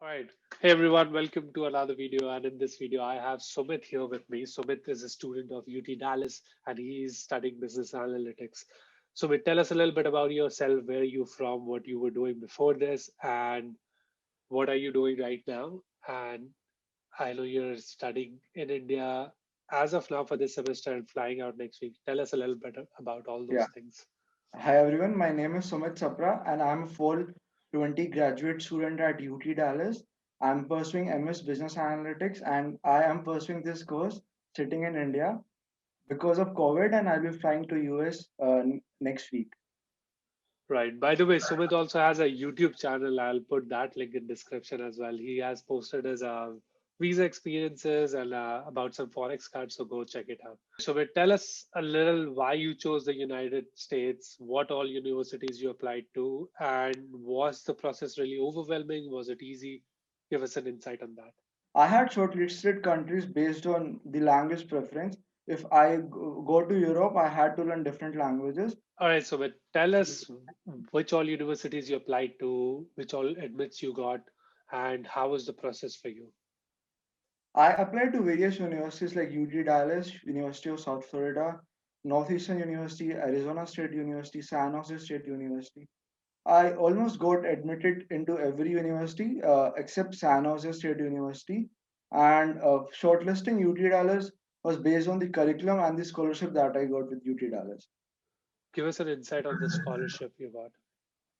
All right. Hey everyone, welcome to another video. And in this video, I have Sumit here with me. Sumit is a student of UT Dallas and he is studying business analytics. Sumit, tell us a little bit about yourself, where you from, what you were doing before this, and what are you doing right now? And I know you're studying in India as of now for this semester and flying out next week. Tell us a little bit about all those Yeah. things. Hi everyone, my name is Sumit Sapra and I'm a full 20 graduate student at UT Dallas. I'm pursuing MS Business Analytics and I am pursuing this course sitting in India because of COVID and I'll be flying to US next week. Right. By the way, Sumit also has a YouTube channel. I'll put that link in description as well. He has posted his visa experiences and about some forex cards, so go check it out. Sumit, tell us a little why you chose the United States, what all universities you applied to, and was the process really overwhelming? Was it easy? Give us an insight on that. I had shortlisted countries based on the language preference. If I go to Europe, I had to learn different languages. All right, Sumit, tell us which all universities you applied to, which all admits you got, and how was the process for you? I applied to various universities like UT Dallas, University of South Florida, Northeastern University, Arizona State University, San Jose State University. I almost got admitted into every university except San Jose State University. And shortlisting UT Dallas was based on the curriculum and the scholarship that I got with UT Dallas. Give us an insight on the scholarship you got.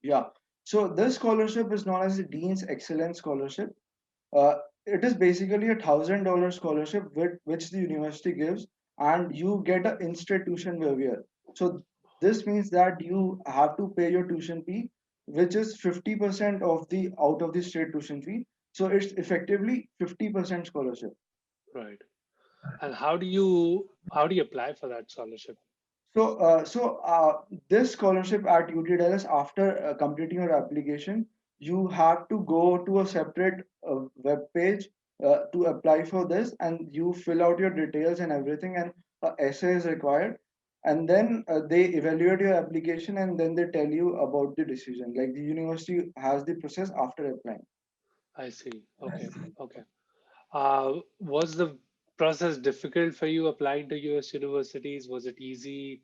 Yeah. So this scholarship is known as the Dean's Excellence Scholarship. Uh, it is basically $1,000 scholarship which the university gives, and you get an institution waiver. So this means that you have to pay your tuition fee, which is 50% of the out of the state tuition fee. So it's effectively 50% scholarship. Right. And how do you apply for that scholarship? So this scholarship at UT Dallas, after completing your application, you have to go to a separate web page to apply for this, and you fill out your details and everything, and essay is required. And then they evaluate your application, and then they tell you about the decision. Like the university has the process after applying. I see. Okay. Okay. Was the process difficult for you applying to US universities? Was it easy?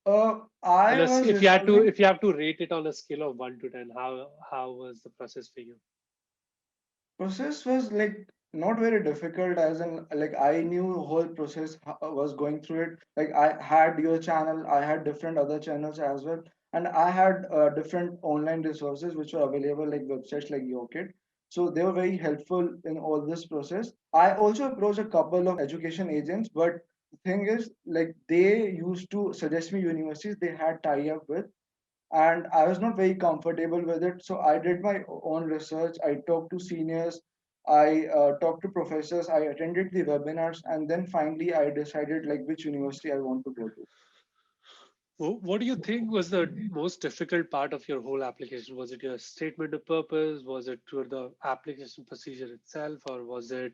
I was If you had to receiving. rate it on a scale of 1 to 10, how was the process for you? Process was like not very difficult, as in like I knew the whole process was going through it. Like I had your channel, I had different other channels as well, and I had different online resources which were available, like websites like YoKit. So they were very helpful in all this process. I also approached a couple of education agents, but the thing is, like they used to suggest me universities they had tie up with, and I was not very comfortable with it. So I did my own research. I talked to seniors, I talked to professors, I attended the webinars, and then finally I decided like which university I want to go to. What do you think was the most difficult part of your whole application? Was it your statement of purpose? Was it through the application procedure itself, or was it,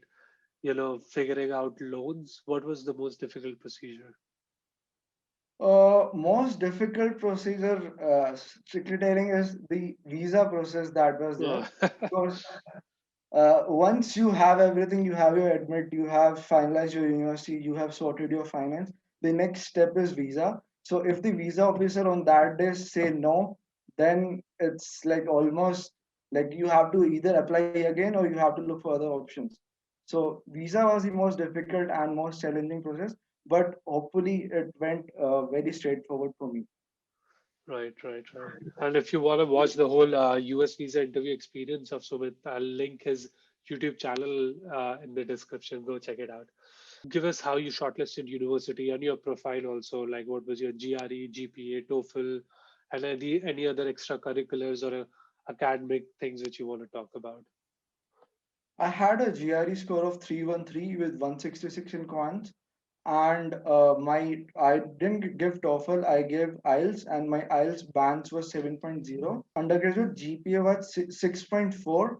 figuring out loans? What was the most difficult procedure? Most difficult procedure, strictly telling, is the visa process that was there. Oh, Because once you have everything, you have your admit, you have finalized your university, you have sorted your finance, the next step is visa. So if the visa officer on that day say no, then it's like almost like you have to either apply again or you have to look for other options. So visa was the most difficult and most challenging process, but hopefully it went very straightforward for me. right, right, right. And if you want to watch the whole US visa interview experience of Sumit, I'll link his YouTube channel in the description. Go check it out. Give us how you shortlisted university and your profile also, like what was your GRE, GPA, TOEFL, and any other extracurriculars or academic things which you want to talk about. I had a GRE score of 313 with 166 in quants, and my I didn't give TOEFL, I gave IELTS, and my IELTS bands was 7.0. Undergraduate GPA was 6.4,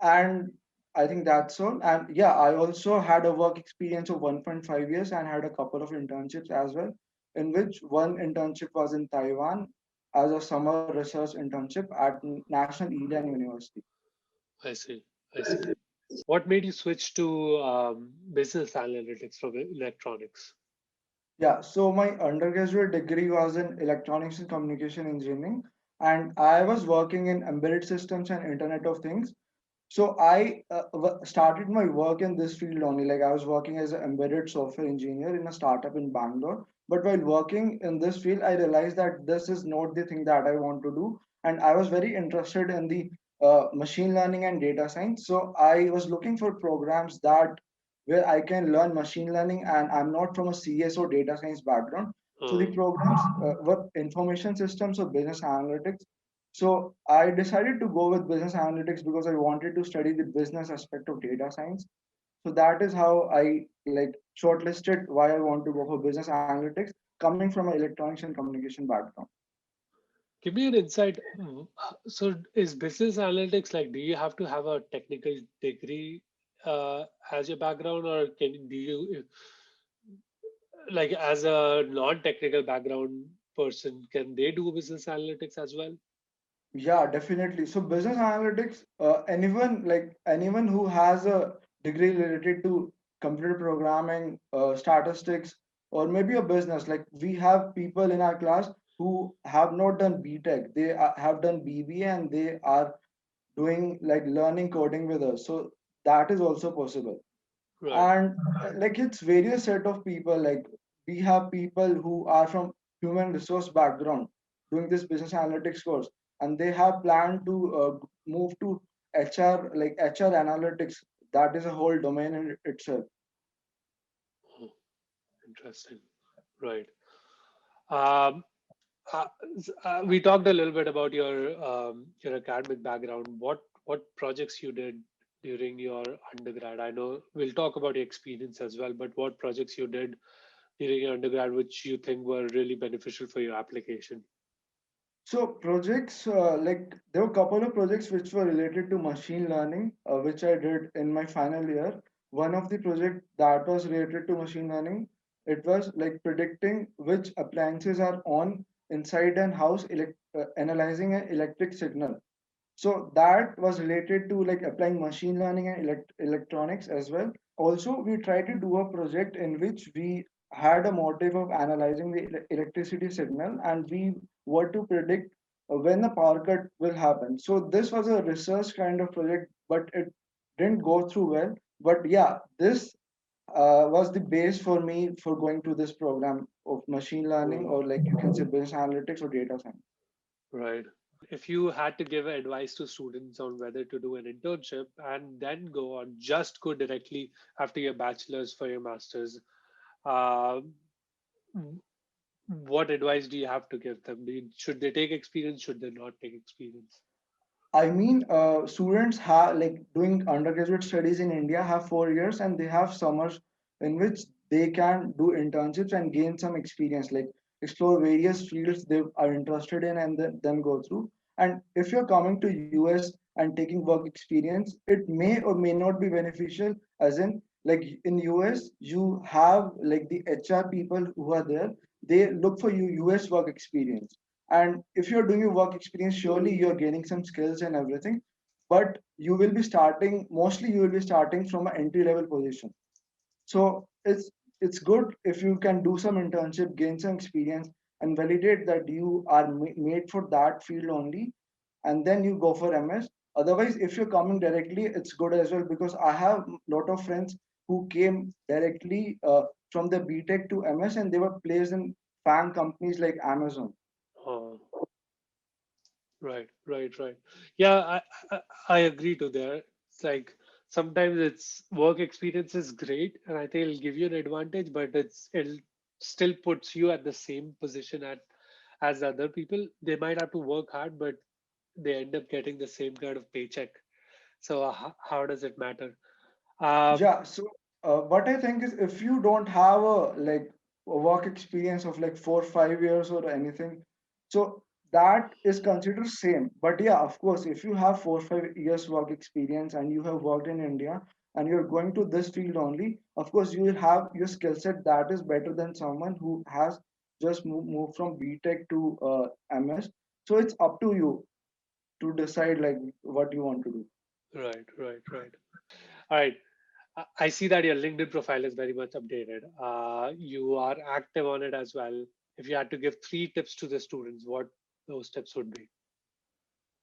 and I think that's all. And yeah, I also had a work experience of 1.5 years and had a couple of internships as well, in which one internship was in Taiwan as a summer research internship at National Ilan University. I see. I see. What made you switch to business analytics from electronics? Yeah, so my undergraduate degree was in electronics and communication engineering, and I was working in embedded systems and Internet of Things. So I started my work in this field only. Like I was working as an embedded software engineer in a startup in Bangalore. But while working in this field, I realized that this is not the thing that I want to do, and I was very interested in the machine learning and data science. So I was looking for programs that where I can learn machine learning, and I'm not from a CS or data science background. So the Uh, programs were information systems or business analytics. So I decided to go with business analytics because I wanted to study the business aspect of data science. So that is how I like shortlisted why I want to go for business analytics, coming from an electronics and communication background. Give me an insight. So, is business analytics like? Do you have to have a technical degree as your background, or can do you like as a non-technical background person? Can they do business analytics as well? Yeah, definitely. So business analytics, anyone who has a degree related to computer programming, statistics, or maybe a business, like we have people in our class who have not done BTech, they have done BBA and they are doing like learning coding with us. So that is also possible. Right. And like it's various set of people. Like we have people who are from human resource background doing this business analytics course, and they have planned to move to HR, like HR analytics. That is a whole domain in itself. Oh, interesting. Right. Um, we talked a little bit about your academic background. What projects you did during your undergrad? I know we'll talk about your experience as well, but what projects you did during your undergrad which you think were really beneficial for your application? So projects, like there were a couple of projects which were related to machine learning, which I did in my final year. One of the project that was related to machine learning, it was like predicting which appliances are on inside an house, analyzing an electric signal. So that was related to like applying machine learning and electronics as well. Also, we tried to do a project in which we had a motive of analyzing the electricity signal, and we were to predict when the power cut will happen. So this was a research kind of project, but it didn't go through well. But yeah, this was the base for me for going to this program of machine learning, Oh, or like you can say business analytics or data science. right. If you had to give advice to students on whether to do an internship and then go on, just go directly after your bachelor's for your master's, uh, what advice do you have to give them? Should they take experience? Should they not take experience? I mean, students have like doing undergraduate studies in India have 4 years, and they have summers in which they can do internships and gain some experience, like explore various fields they are interested in, and then go through. And if you're coming to US and taking work experience, it may or may not be beneficial. As in, like in US, you have like the HR people who are there. They look for you US work experience, and if you're doing your work experience, surely you're gaining some skills and everything, but you will be starting, mostly you will be starting from an entry level position. So it's good if you can do some internship, gain some experience, and validate that you are made for that field only, and then you go for MS. Otherwise, if you're coming directly, it's good as well, because I have a lot of friends who came directly from the BTech to MS, and they were placed in FANG companies like Amazon. Oh, right, right, right. Yeah, I agree to that. It's like sometimes it's work experience is great, and I think it'll give you an advantage, but it'll still puts you at the same position at as other people. They might have to work hard, but they end up getting the same kind of paycheck. So how does it matter? Um, Yeah, so what I think is if you don't have a work experience of like 4 5 years or anything, so that is considered same. But yeah, of course, if you have 4 5 years work experience and you have worked in India and you're going to this field only, of course you will have your skill set that is better than someone who has just moved from BTech to MS. So it's up to you to decide like what you want to do. Right, right, right. All right. I see that your LinkedIn profile is very much updated. You are active on it as well. If you had to give three tips to the students, what those tips would be?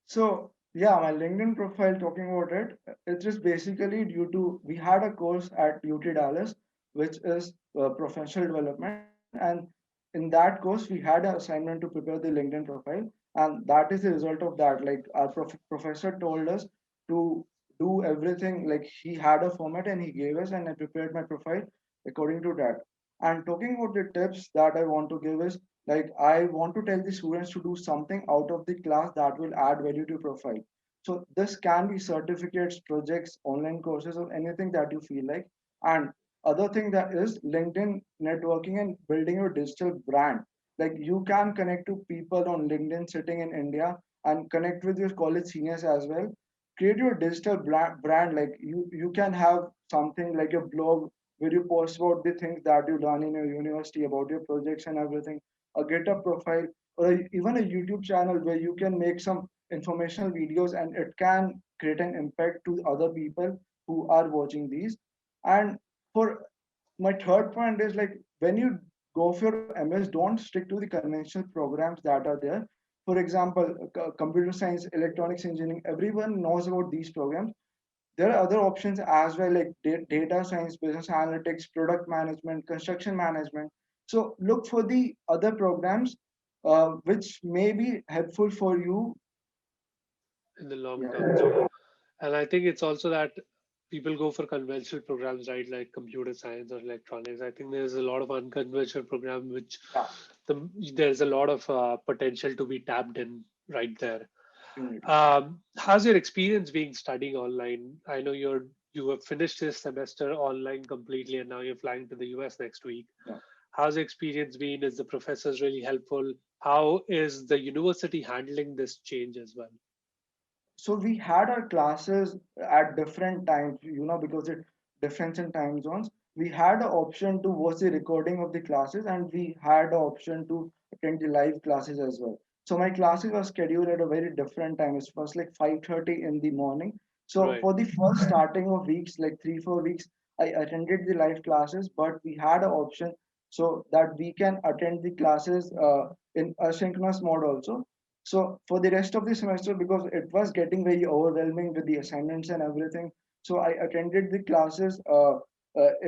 So yeah, my LinkedIn profile talking about it, it's just basically due to we had a course at UT Dallas, which is professional development, and in that course we had an assignment to prepare the LinkedIn profile, and that is the result of that. Like our professor told us to do everything. Like he had a format and he gave us, and I prepared my profile according to that. And talking about the tips that I want to give is like I want to tell the students to do something out of the class that will add value to your profile. So this can be certificates, projects, online courses, or anything that you feel like. And other thing that is LinkedIn networking and building your digital brand. Like you can connect to people on LinkedIn sitting in India and connect with your college seniors as well. Create your digital brand. Like you can have something like a blog where you post about the things that you learn in your university, about your projects and everything, a GitHub profile, or even a YouTube channel where you can make some informational videos and it can create an impact to other people who are watching these. And for my third point is like when you go for MS, don't stick to the conventional programs that are there. For example, computer science, electronics engineering, everyone knows about these programs. There are other options as well, like data science, business analytics, product management, construction management. So look for the other programs which may be helpful for you. In the long Yeah, term. And I think it's also that people go for conventional programs, right, like computer science or electronics. I think there's a lot of unconventional program which yeah, there's a lot of potential to be tapped in right there. definitely. How's your experience being studying online? I know you have finished this semester online completely, and now you're flying to the US next week. Yeah. How's the experience been? Is the professors really helpful? How is the university handling this change as well? So we had our classes at different times, because it difference in time zones. We had an option to watch the recording of the classes, and we had an option to attend the live classes as well. So my classes were scheduled at a very different time. It was like 5:30 in the morning. So Right. for the first starting of weeks, like 3 4 weeks, I attended the live classes, but we had an option so that we can attend the classes in asynchronous mode also. So for the rest of the semester, because it was getting very overwhelming with the assignments and everything, so I attended the classes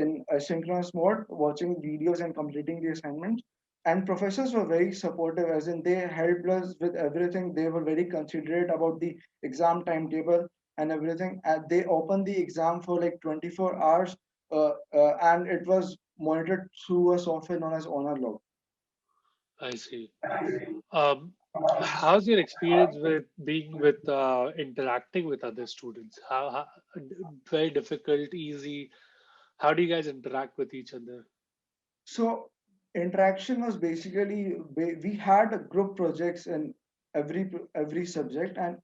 in asynchronous mode, watching videos and completing the assignments. And professors were very supportive, as in they helped us with everything. They were very considerate about the exam timetable and everything. And they opened the exam for like 24 hours, and it was monitored through a software known as Honor Log. I see. Um, how's your experience with being with interacting with other students? How very difficult, easy? How do you guys interact with each other? So interaction was basically we had group projects in every subject, and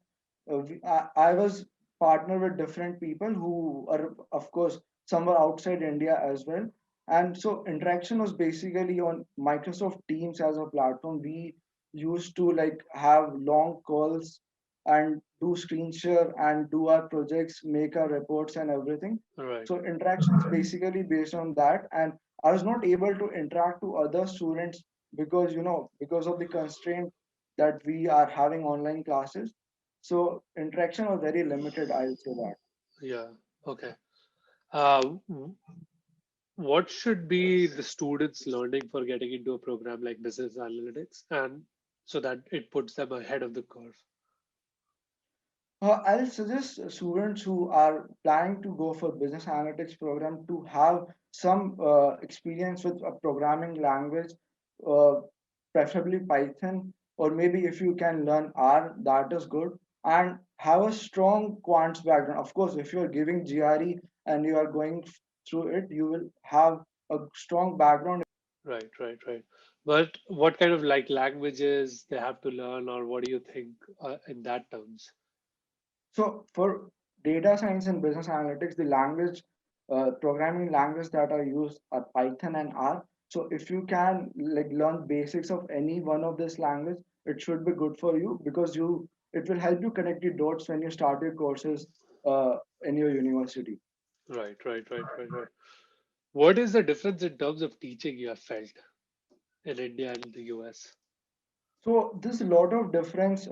I was partnered with different people who are, of course, some were outside India as well. And so interaction was basically on Microsoft Teams as a platform. We used to like have long calls and do screen share and do our projects, make our reports and everything. Right. So interaction is basically based on that. And I was not able to interact to other students because because of the constraint that we are having online classes. So interaction was very limited, I'll say that. Yeah. Okay. W- what should be the students learning for getting into a program like business analytics, and so that it puts them ahead of the curve? I'll suggest students who are planning to go for business analytics program to have some experience with a programming language, uh, preferably Python, or maybe if you can learn R, that is good, and have a strong quants background. Of course, if you are giving GRE and you are going through it, you will have a strong background. Right. Right. Right. But what kind of like languages they have to learn, or what do you think in that terms? So for data science and business analytics, the programming language that are used are Python and R. So if you can like learn basics of any one of this language, it should be good for you because it will help you connect the dots when you start your courses in your university. Right, right, right, right, right. What is the difference in terms of teaching you have felt in India and the US? So there's a lot of difference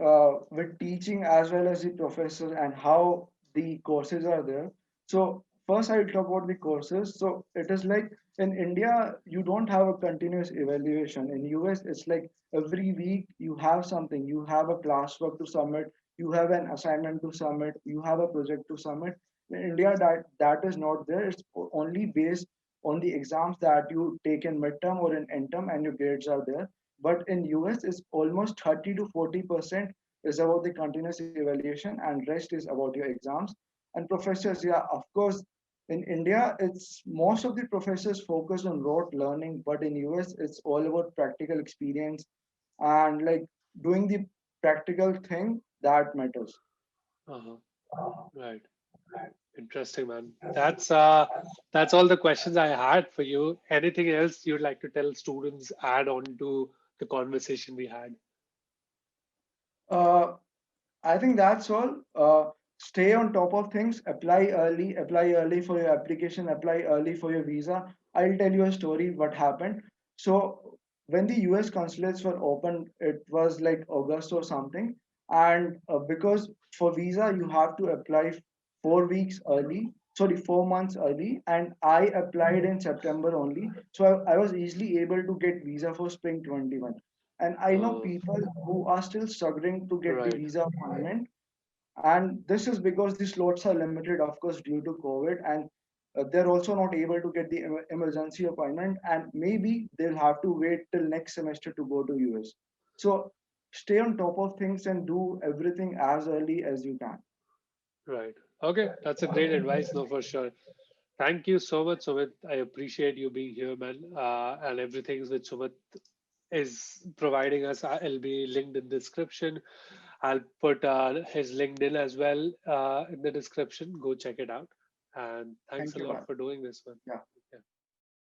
with teaching as well as the professor and how the courses are there. So first I'll talk about the courses. So it is like in India, you don't have a continuous evaluation. In US, it's like every week you have something. You have a classwork to submit. You have an assignment to submit. You have a project to submit. In India, that is not there. It's only based on the exams that you take in midterm or in end term, and your grades are there. But in US, it's almost 30 to 40% is about the continuous evaluation, and rest is about your exams. And professors, yeah, of course, in India, it's most of the professors focus on rote learning, but in US, it's all about practical experience and like doing the practical thing that matters. Uh-huh. Right. Interesting, man. That's all the questions I had for you. Anything else you'd like to tell students, add on to the conversation we had? Uh, I think that's all. Stay on top of things. Apply early for your application. Apply early for your visa. I'll tell you a story. What happened? So when the U.S. consulates were open, it was like August or something, and because for visa you have to apply 4 weeks early. Sorry, 4 months early, and I applied in September only. So I was easily able to get visa for spring 21. And I know Oh, people who are still struggling to get the right. visa appointment, and this is because the slots are limited, of course, due to COVID, and they're also not able to get the emergency appointment, and maybe they'll have to wait till next semester to go to US. So stay on top of things and do everything as early as you can. Right. Okay, that's a great advice, no, for sure. Thank you so much, Sumit. I appreciate you being here, man. And everything which Sumit is providing us, I'll be linked in the description. I'll put his LinkedIn as well in the description. Go check it out. And thanks Thank a you, lot man. for doing this, man. Yeah. Yeah.